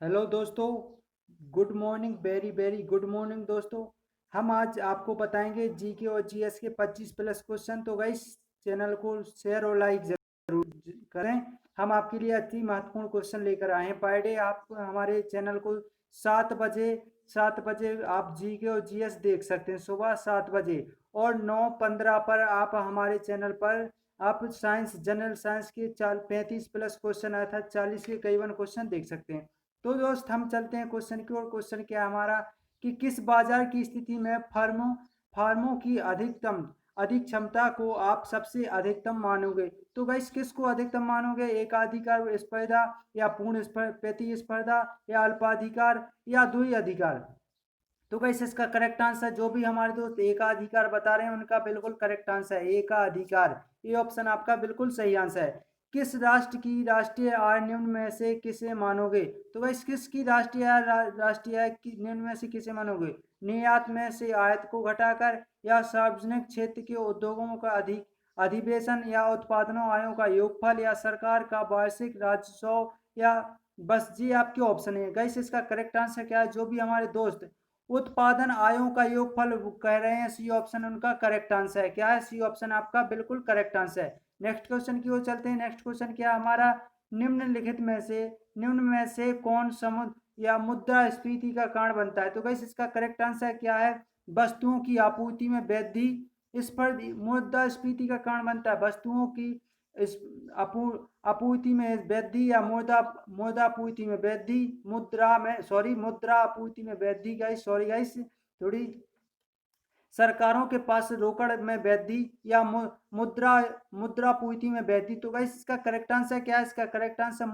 Hello दोस्तों। Good morning, very very good morning दोस्तों। हम आज आपको बताएंगे जीके और जीएस के 25 प्लस क्वेश्चन। तो गाइस, चैनल को शेयर और लाइक जरूर करें। हम आपके लिए अति महत्वपूर्ण क्वेश्चन लेकर आए हैं पर डे। आप हमारे चैनल को 7 बजे 7 बजे आप जीके और जीएस देख सकते हैं, सुबह 7 बजे। और 9:15 पर आप हमारे चैनल पर आप साइंस, जनरल साइंस के 35 प्लस क्वेश्चन आया था, 40 के करीबन क्वेश्चन देख सकते हैं। तो दोस्त, हम चलते हैं क्वेश्चन की ओर। क्वेश्चन क्या है हमारा कि किस बाजार की स्थिति में फर्मों फर्मों की अधिक क्षमता को आप सबसे अधिकतम मानोगे। तो गाइस, किसको अधिकतम मानोगे? एकाधिकार स्पर्धा, या पूर्ण प्रतिस्पर्धा, या अल्पाधिकार, या द्वि अधिकार? तो गाइस, इसका करेक्ट आंसर जो भी हमारे दोस्त एकाधिकार बता रहे हैं उनका बिल्कुल करेक्ट आंसर है एकाधिकार। ये ऑप्शन आपका बिल्कुल सही आंसर है। किस राष्ट्र की राष्ट्रीय आय निम्न में से किसे मानोगे? तो गाइस, किसकी राष्ट्रीय आय राष्ट्रीय आय की निम्न में से किसे मानोगे? निर्यात में से आयात को घटाकर, या सार्वजनिक क्षेत्र के उद्योगों का अधिवेशन, या उत्पादनों आयों का योगफल, या सरकार का वार्षिक राजस्व, या बस जी आपके ऑप्शन है। गाइस, इसका करेक्ट आंसर क्या है? जो भी हमारे दोस्त उत्पादन आयों का योगफल कह रहे हैं, सी ऑप्शन उनका करेक्ट आंसर है। क्या है? सी ऑप्शन आपका बिल्कुल करेक्ट आंसर है। नेक्स्ट क्वेश्चन की ओर चलते हैं। नेक्स्ट क्वेश्चन क्या हमारा? निम्न में से कौन समुद्र या मुद्रास्फीति का कारण बनता है? तो गाइस, इसका करेक्ट आंसर क्या है? वस्तुओं की आपूर्ति में वृद्धि। इस पर मुद्रास्फीति का कारण बनता है वस्तुओं की इस आपूर्ति में वृद्धि, या मुद्रापूर्ति में वृद्धि, मुद्रा आपूर्ति में वृद्धि। गाइस, सॉरी गाइस, थोड़ी सरकारों के पास रोकड़ में वृद्धि, या मुद्रा मुद्रापूर्ति में वृद्धि। तो गाइस, इसका करेक्ट आंसर क्या है? इसका करेक्ट आंसर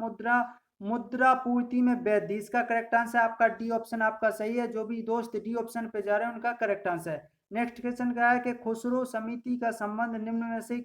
मुद्रापूर्ति में वृद्धि। इसका करेक्ट आंसर आपका डी ऑप्शन आपका सही है। जो भी दोस्त डी ऑप्शन पे जा रहे हैं उनका करेक्ट आंसर है। नेक्स्ट क्वेश्चन क्या है कि खुसरो समिति का संबंध निम्न में से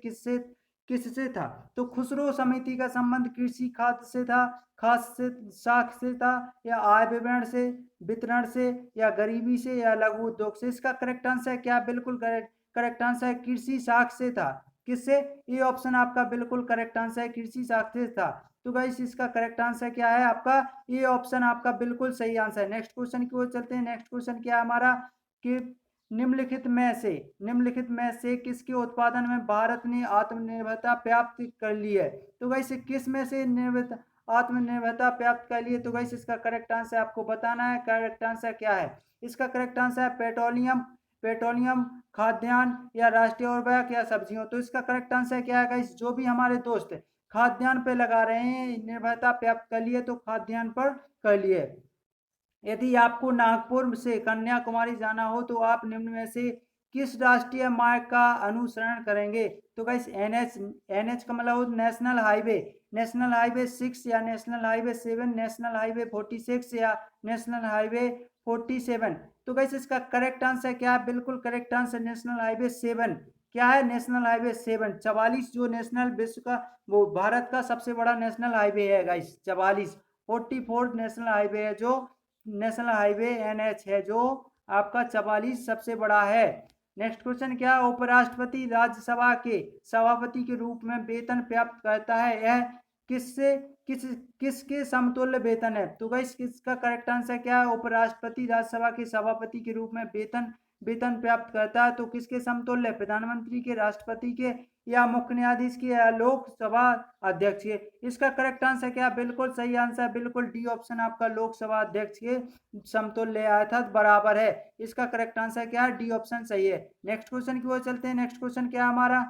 किससे था? तो खुसरो समिति का संबंध कृषि खाद्य से था, खास से साख से था, या आय वितरण से, या गरीबी से, या लघु उद्योग से? इसका करेक्ट आंसर क्या? बिल्कुल करेक्ट करेक्ट आंसर है कृषि साख से था। किससे? ये ऑप्शन आपका बिल्कुल करेक्ट आंसर है, कृषि साख से था। तो गाइस, इसका करेक्ट आंसर क्या है आपका? ये ऑप्शन आपका बिल्कुल सही आंसर है। नेक्स्ट क्वेश्चन की ओर चलते हैं। नेक्स्ट क्वेश्चन क्या है हमारा कि निम्नलिखित में से किसके उत्पादन में भारत ने आत्मनिर्भरता प्राप्त कर ली है? तो गाइस, किस में से आत्मनिर्भरता प्राप्त कर लिए? तो गाइस, इसका करेक्ट आंसर आपको बताना है। करेक्ट आंसर क्या है? इसका करेक्ट आंसर है पेट्रोलियम, खाद्यान्न, या राष्ट्रीय उर्वरक, या सब्जियों। तो इसका करेक्ट आंसर क्या है गाइस? जो भी हमारे दोस्त खाद्यान्न पे लगा रहे हैं निर्भरता प्राप्त कर लिए, तो खाद्यान्न पर कर लिए। यदि आपको नागपुर से कन्याकुमारी जाना हो तो आप निम्न में से किस राष्ट्रीय मार्ग का अनुसरण करेंगे? तो गाइस, एनएच का मतलब नेशनल हाईवे 6, या नेशनल हाईवे 7, नेशनल हाईवे 46, या नेशनल हाईवे 47? तो गाइस, इसका करेक्ट आंसर क्या है? बिल्कुल करेक्ट आंसर नेशनल हाईवे 7। क्या है? नेशनल हाईवे 7 44, जो नेशनल विश्व का वो भारत का सबसे बड़ा नेशनल हाईवे है गाइस। 44 44 नेशनल हाईवे है, जो नेशनल हाईवे एनएच है, जो आपका 44 सबसे बड़ा है। नेक्स्ट क्वेश्चन क्या है? उपराष्ट्रपति राज्यसभा के सभापति के रूप में वेतन प्राप्त करता है। यह किससे किस किसके समतुल्य वेतन है? तो गाइस, किसका करेक्ट आंसर क्या है? उपराष्ट्रपति राज्यसभा के सभापति के रूप में वेतन वेतन प्राप्त करता है। तो किसके समतुल्य? प्रधानमंत्री के, राष्ट्रपति के, या मुख्य न्यायाधीश के, या लोकसभा अध्यक्ष के? इसका करेक्ट आंसर क्या? बिल्कुल सही आंसर, बिल्कुल डी ऑप्शन आपका लोकसभा अध्यक्ष के समतुल्य अर्थात बराबर है। इसका करेक्ट आंसर क्या है? डी ऑप्शन सही है। नेक्स्ट क्वेश्चन की ओर चलते हैं। नेक्स्ट क्वेश्चन क्या है हमारा?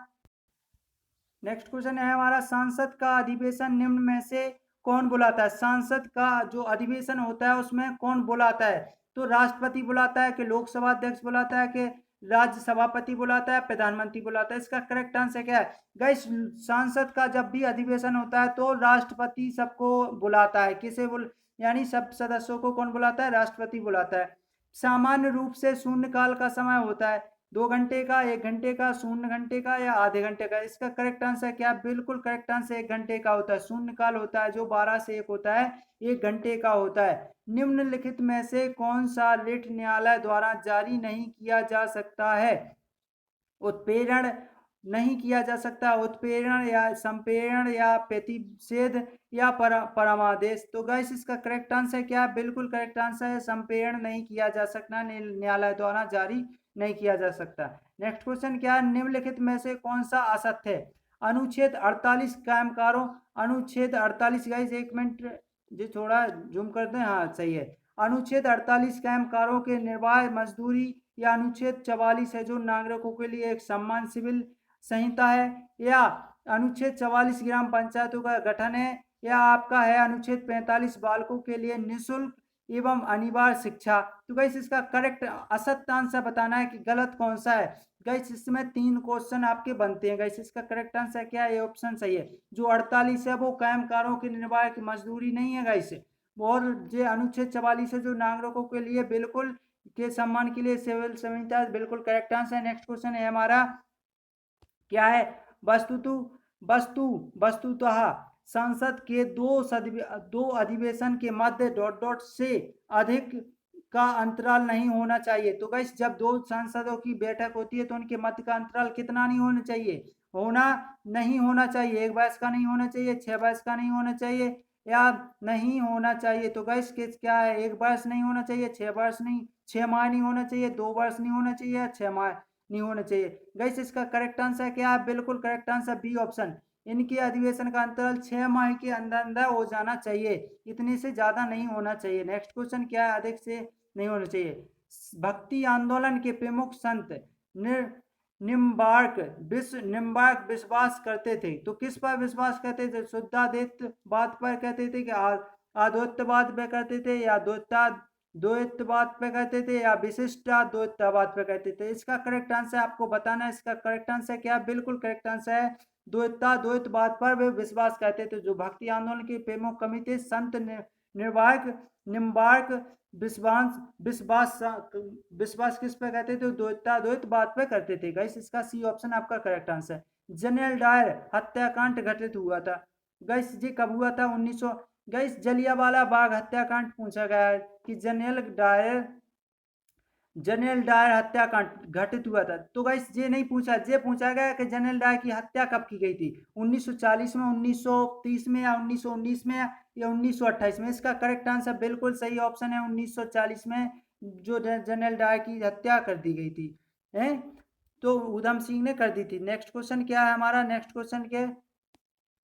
नेक्स्ट क्वेश्चन है हमारा, संसद का अधिवेशन निम्न में से कौन बुलाता है? संसद का जो अधिवेशन होता है उसमें कौन बुलाता है? तो राष्ट्रपति बुलाता है, कि लोकसभा अध्यक्ष बुलाता है, कि राज्य सभापति बुलाता है, प्रधानमंत्री बुलाता है? इसका करेक्ट आंसर क्या है? गाइस, संसद का जब भी अधिवेशन होता है तो राष्ट्रपति सबको बुलाता है। यानी सब सदस्यों को कौन बुलाता है? राष्ट्रपति बुलाता है। सामान्य रूप से शून्यकाल का समय होता है 2 घंटे का, 1 घंटे का, 0 घंटे का, या आधे घंटे का? इसका करेक्ट आंसर क्या? बिल्कुल करेक्ट आंसर 1 घंटे का होता है। शून्यकाल होता है जो 12 से 1 होता है, 1 घंटे का होता है। निम्नलिखित में से कौन सा रिट न्यायालय द्वारा जारी नहीं किया जा सकता है? उत्पीड़न नहीं किया जा सकता, उत्प्रेरण या संप्रेरण या प्रतिषेध या परमादेश। तो गाइस इसका करेक्ट आंसर क्या है? बिल्कुल करेक्ट आंसर है संप्रेरण नहीं किया जा सकता, न्यायालय द्वारा जारी नहीं किया जा सकता। नेक्स्ट क्वेश्चन क्या है? निम्नलिखित में से कौन सा असत्य है? अनुच्छेद 48 कायमकारों, अनुच्छेद 48 गाइस एक मिनट जी थोड़ा जूम कर दें, हाँ सही है। अनुच्छेद 48 कायमकारों के निर्वाह मजदूरी, या अनुच्छेद 44 है जो नागरिकों के लिए एक सम्मान सिविल संहिता है, या अनुच्छेद 44 ग्राम पंचायतों का गठन है, या आपका है अनुच्छेद 45 बालकों के लिए निःशुल्क एवं अनिवार्य शिक्षा। तो गाइस इसका करेक्ट असत्य आंसर बताना है कि गलत कौन सा है। गाइस इसमें 3 क्वेश्चन आपके बनते हैं। गाइस इसका करेक्ट आंसर क्या है? ये ऑप्शन सही है। जो 48 है वो कायमकारों की निर्वाह की मजदूरी नहीं है गाइस, और जो अनुच्छेद 44 है जो नागरिकों के लिए बिल्कुल के सम्मान के लिए सिविल संहिता, बिल्कुल करेक्ट आंसर। नेक्स्ट क्वेश्चन है हमारा क्या है? वस्तुतु वस्तु वस्तुतः संसद के दो अधिवेशन के मध्य डॉट डॉट से अधिक का अंतराल नहीं होना चाहिए। तो गाइस जब दो सांसदों की बैठक होती है तो उनके मध्य का अंतराल कितना नहीं होना चाहिए? नहीं होना चाहिए, 1 वर्ष का नहीं होना चाहिए, 6 वर्ष का नहीं होना चाहिए, या नहीं होना चाहिए। तो गाइस किस क्या है? 1 वर्ष नहीं होना चाहिए, 6 वर्ष नहीं, 6 माह नहीं होना चाहिए, 2 वर्ष नहीं होना चाहिए, 6 माह नहीं होना चाहिए। गाइस इसका करेक्ट आंसर क्या है? बिल्कुल करेक्ट आंसर बी ऑप्शन। इनके अधिवेशन का अंतराल 6 माह के अंदर अंदर हो जाना चाहिए, इतने से ज्यादा नहीं होना चाहिए। नेक्स्ट क्वेश्चन क्या है? अधिक से नहीं होना चाहिए। भक्ति आंदोलन के प्रमुख संत निम्बार्क विश्वास करते थे। तो किस पर विश्वास करते थे? शुद्धाद्वैतवाद पर कहते थे कि अद्वैतवाद पे करते थे, या द्वैतवाद पे कहते थे, या विशिष्टाद्वैतवाद पे कहते थे? इसका करेक्ट आंसर आपको बताना है। इसका करेक्ट आंसर क्या है? बिल्कुल करेक्ट आंसर है द्वैतवाद पर वे विश्वास करते थे। जो भक्ति आंदोलन के प्रमुख कवि थे संत निर्वाक निम्बार्क विश्वास विश्वास विश्वास किस पे कहते थे? द्वैतवाद पे करते थे। गाइस इसका सी ऑप्शन आपका करेक्ट आंसर। जनरल डायर हत्याकांड घटित हुआ था। गाइस जी कब हुआ था? 1900। गाइस जलियांवाला बाग हत्याकांड पूछा गया है कि जनरल डायर हत्याकांड घटित हुआ था। तो गाइस ये नहीं पूछा, ये पूछा गया कि जनरल डायर की हत्या कब की गई थी? 1940 में, 1930 में, या 1919 में, या 1928 में? इसका करेक्ट आंसर बिल्कुल सही ऑप्शन है 1940 में, जो जनरल डायर की हत्या कर दी गई थी है, तो उधम सिंह ने कर दी थी। नेक्स्ट क्वेश्चन क्या है हमारा? नेक्स्ट क्वेश्चन के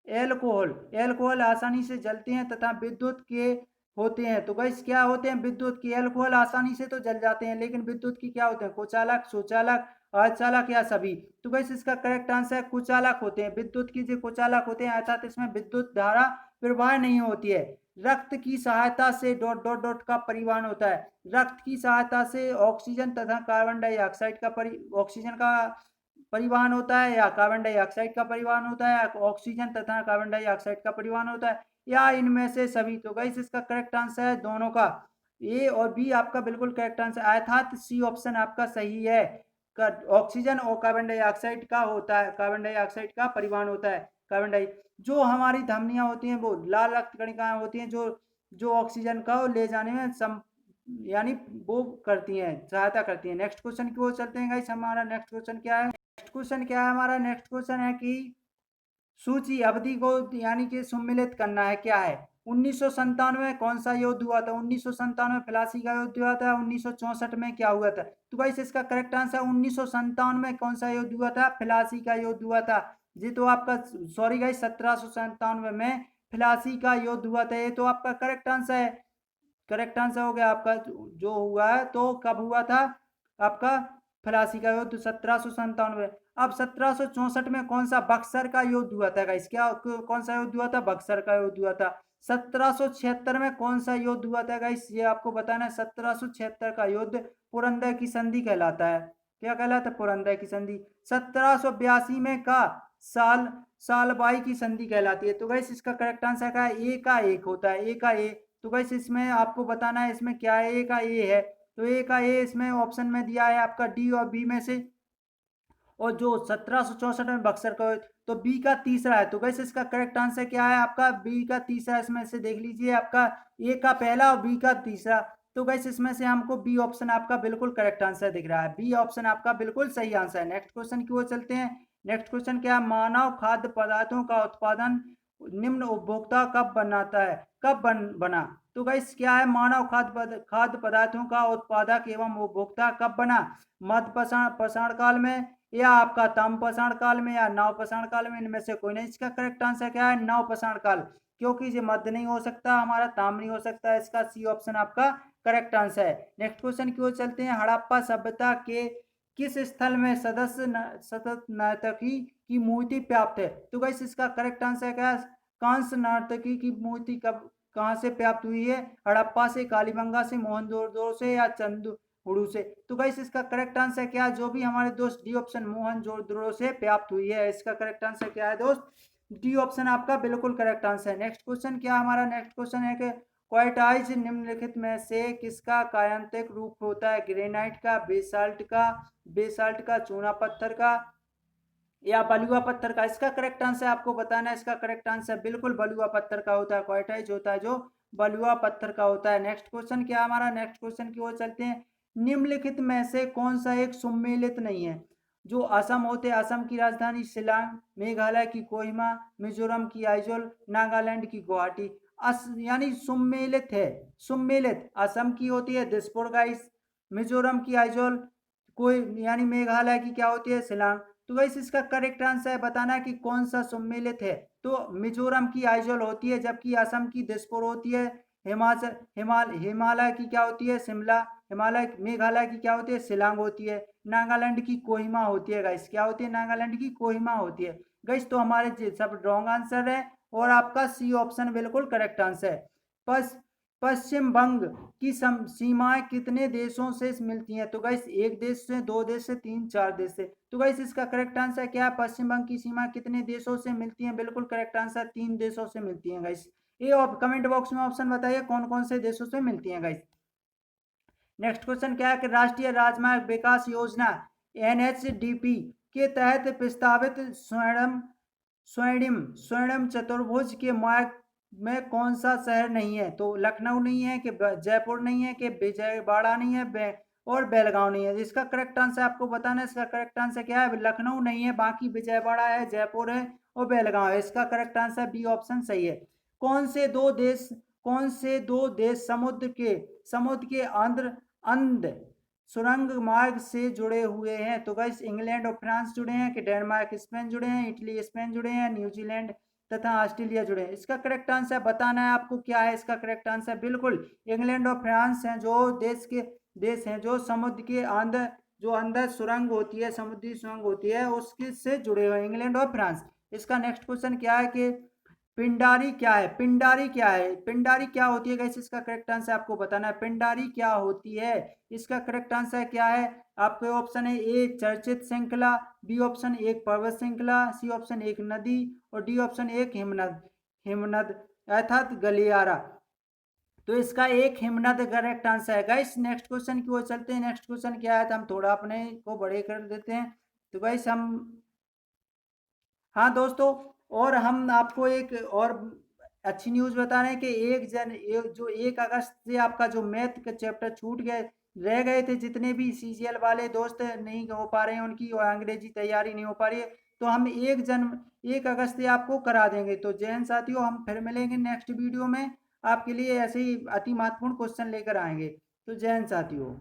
एल्कोहल आसानी से जलते हैं तथा विद्युत के होते हैं। तो गाइस क्या होते हैं? विद्युत की। एल्कोहल आसानी से तो जल जाते हैं, लेकिन विद्युत की क्या होते हैं? कुचालक, सुचालक, अर्धचालक, या सभी? तो गाइस इसका करेक्ट आंसर कुचालक होते हैं। विद्युत की जो कुचालक होते हैं, अर्थात इसमें विद्युत धारा प्रवाह नहीं होती है। रक्त की सहायता से डॉट डॉट डॉट का परिवहन होता है। रक्त की सहायता से ऑक्सीजन तथा कार्बन डाइऑक्साइड का ऑक्सीजन का परिवहन होता है, या कार्बन डाइऑक्साइड का परिवहन होता है, या ऑक्सीजन तथा कार्बन डाइऑक्साइड का परिवहन होता है, या इनमें से सभी? तो गाइस इसका करेक्ट आंसर है दोनों का। ए और बी आपका बिल्कुल करेक्ट आंसर, अर्थात सी ऑप्शन आपका सही है। ऑक्सीजन और कार्बन डाइऑक्साइड का होता है, कार्बन डाइऑक्साइड का परिवहन होता है। कार्बन डाइ जो हमारी धमनियां होती हैं वो लाल रक्त कणिकाएं होती हैं, जो जो ऑक्सीजन का ले जाने में यानी वो करती हैं, सहायता करती हैं। नेक्स्ट क्वेश्चन की ओर चलते हैं गाइस। हमारा नेक्स्ट क्वेश्चन क्या है? नेक्स्ट क्वेश्चन क्या है हमारा? नेक्स्ट क्वेश्चन है कि सूची अवधि को यानी कि सम्मिलित करना है। क्या है? 1997 में कौन सा युद्ध हुआ था? 1997 में प्लासी का युद्ध हुआ था। 1964 में क्या हुआ था? तो गाइस इसका करेक्ट आंसर 1997 में कौन सा युद्ध हुआ था? प्लासी का युद्ध हुआ था। जी तो आपका सॉरी गाइस 1797 में प्लासी का युद्ध हुआ था। ये तो आपका करेक्ट आंसर है। करेक्ट आंसर हो गया आपका जो हुआ है। तो कब हुआ था आपका प्लासी का युद्ध? 1797। अब 1764 में कौन सा? बक्सर का युद्ध हुआ था गाइस। क्या कौन सा युद्ध हुआ था? बक्सर का युद्ध हुआ था। 1776 में कौन सा युद्ध हुआ था गाइस? ये आपको बताना है। 1776 का युद्ध पुरंदर की संधि कहलाता है। क्या कहलाता है? पुरंदर की संधि। 1782 में का साल सालबाई की संधि कहलाती है। तो गाइस इसका करेक्ट आंसर क्या है? ए का एक होता है, ए का ए। तो गाइस इसमें आपको बताना है इसमें क्या है? ए का ए है। तो ए का ए इसमें ऑप्शन में दिया है आपका डी और बी में से। और जो 1764 में बक्सर का, तो बी का तीसरा है। तो गैस इसका करेक्ट आंसर क्या है आपका? बी का तीसरा। इसमें से देख लीजिए आपका ए का पहला और बी का तीसरा। तो गैस इसमें से हमको बी ऑप्शन आपका बिल्कुल करेक्ट आंसर दिख रहा है। बी ऑप्शन आपका बिल्कुल सही आंसर है। नेक्स्ट क्वेश्चन की ओर चलते हैं। नेक्स्ट क्वेश्चन क्या है, मानव खाद्य पदार्थों का उत्पादन निम्न उपभोक्ता कब बनाता है, बना। तो गाइस क्या है, मानव खाद्य पदार्थों का उत्पादक एवं उपभोक्ता कब बना, मध्य पाषाण काल में, या आपका ताम्र पाषाण काल में, या नव पाषाण काल में, इनमें से कोई नहीं। इसका करेक्ट आंसर क्या है, नव पाषाण काल, क्योंकि ये मध्य नहीं हो सकता, हमारा ताम्र नहीं हो सकता। इसका सी ऑप्शन आपका करेक्ट आंसर है। नेक्स्ट क्वेश्चन की ओर चलते हैं, हड़प्पा सभ्यता के किस स्थल में सतत नर्तकी की मूर्ति प्राप्त है। तो गाइस इसका करेक्ट आंसर क्या है, कांस्य नर्तकी की मूर्ति कब कहाँ से प्राप्त हुई है, हड़प्पा से, कालीबंगा से, मोहनजोदड़ो से, या चंदुहुडू से। तो गाइस इसका करेक्ट आंसर क्या है, जो भी हमारे दोस्त डी ऑप्शन मोहनजोदड़ो से प्राप्त हुई है। इसका करेक्ट आंसर क्या है दोस्त, डी ऑप्शन आपका बिल्कुल करेक्ट आंसर है। नेक्स्ट क्वेश्चन क्या हमारा, नेक्स्ट क्वेश्चन है कि क्वार्टाइज निम्नलिखित में से किसका कायांतिक रूप होता है, ग्रेनाइट का, बेसाल्ट का, चूना पत्थर का, या बलुआ पत्थर का। इसका करेक्ट आंसर आपको बताना है। इसका करेक्ट आंसर बिल्कुल बलुआ पत्थर का होता है, क्वार्टाइज होता है जो बलुआ पत्थर का होता है। नेक्स्ट क्वेश्चन क्या हमारा, नेक्स्ट क्वेश्चन की ओर चलते हैं, निम्नलिखित में से कौन सा एक सुमेलित नहीं है, जो असम होते हैं, असम की राजधानी शिलांग, मेघालय की कोहिमा, मिजोरम की आइजोल, नागालैंड की गुवाहाटी। यानी सुमेलित है, सुमेलित असम की होती है दिसपुर गाइस, मिजोरम की आइजोल, कोई यानी मेघालय की क्या होती है, शिलांग। तो गाइस इसका करेक्ट आंसर है बताना कि कौन सा सम्मिलित है। तो मिजोरम की आइजोल होती है, जबकि असम की दिसपुर होती है, हिमालय की क्या होती है, शिमला, हिमालय मेघालय की क्या होती है, शिलांग होती है, नागालैंड की कोहिमा होती है गाइस, क्या होती है, नागालैंड की कोहिमा होती है गाइस। तो हमारे सब रॉन्ग आंसर है और आपका सी ऑप्शन बिल्कुल करेक्ट आंसर है। बस पश्चिम बंग की सीमाएं कितने देशों से मिलती हैं। तो गाइस एक देश से, दो देश से, तीन, चार देश से। तो गाइस इसका करेक्ट आंसर क्या है, पश्चिम बंग की सीमा कितने देशों से मिलती है, बिल्कुल करेक्ट आंसर, तीन देशों से मिलती है गाइस। ये कमेंट बॉक्स में ऑप्शन बताइए कौन कौन से देशों से मिलती है गाइस। नेक्स्ट क्वेश्चन क्या है कि राष्ट्रीय राजमार्ग विकास योजना NHDP के तहत प्रस्तावित स्वर्णिम चतुर्भुज के मार्ग में कौन सा शहर नहीं है। तो लखनऊ नहीं है, कि जयपुर नहीं है, कि विजयवाड़ा नहीं है, और बेलगांव नहीं है। इसका करेक्ट आंसर आपको बताना है। इसका करेक्ट आंसर क्या है, लखनऊ नहीं है, बाकी विजयवाड़ा है, जयपुर है, और बेलगांव है। इसका करेक्ट आंसर बी ऑप्शन सही है। कौन से दो देश समुद्र के अंध सुरंग मार्ग से जुड़े हुए हैं। तो गाइस इंग्लैंड और फ्रांस जुड़े हैं, कि डेनमार्क स्पेन जुड़े हैं, इटली स्पेन जुड़े हैं, न्यूजीलैंड तथा ऑस्ट्रेलिया जुड़े हैं। इसका करेक्ट आंसर बताना है आपको क्या है। इसका करेक्ट आंसर बिल्कुल इंग्लैंड और फ्रांस हैं, जो देश हैं जो समुद्र के अंदर सुरंग होती है, समुद्री सुरंग होती है, उसके से जुड़े हुए इंग्लैंड और फ्रांस। इसका नेक्स्ट क्वेश्चन क्या है कि पिंडारी क्या है, पिंडारी क्या होती है गाइस। इसका करेक्ट आंसर आपको बताना है, पिंडारी क्या होती है। इसका करेक्ट आंसर क्या है, आपके ऑप्शन है ए चर्चित श्रृंखला, बी ऑप्शन एक पर्वत श्रृंखला, सी ऑप्शन एक नदी, और डी ऑप्शन एक हिमनद अर्थात गलियारा। तो इसका एक हिमनद करेक्ट आंसर है गाइस। नेक्स्ट क्वेश्चन की ओर चलते हैं। नेक्स्ट क्वेश्चन क्या है, तो हम थोड़ा अपने को बड़े कर देते हैं। तो गाइस हम, हाँ दोस्तों, और हम आपको एक और अच्छी न्यूज़ बता रहे हैं कि जो 1 अगस्त से आपका जो मैथ का चैप्टर छूट गए, रह गए थे, जितने भी CGL वाले दोस्त नहीं हो पा रहे हैं उनकी, और अंग्रेजी तैयारी नहीं हो पा रही है, तो हम 1 अगस्त से आपको करा देंगे। तो जय हिंद साथियों, हम फिर मिलेंगे नेक्स्ट वीडियो में, आपके लिए ऐसे ही अति महत्वपूर्ण क्वेश्चन लेकर आएंगे। तो जय हिंद साथियों।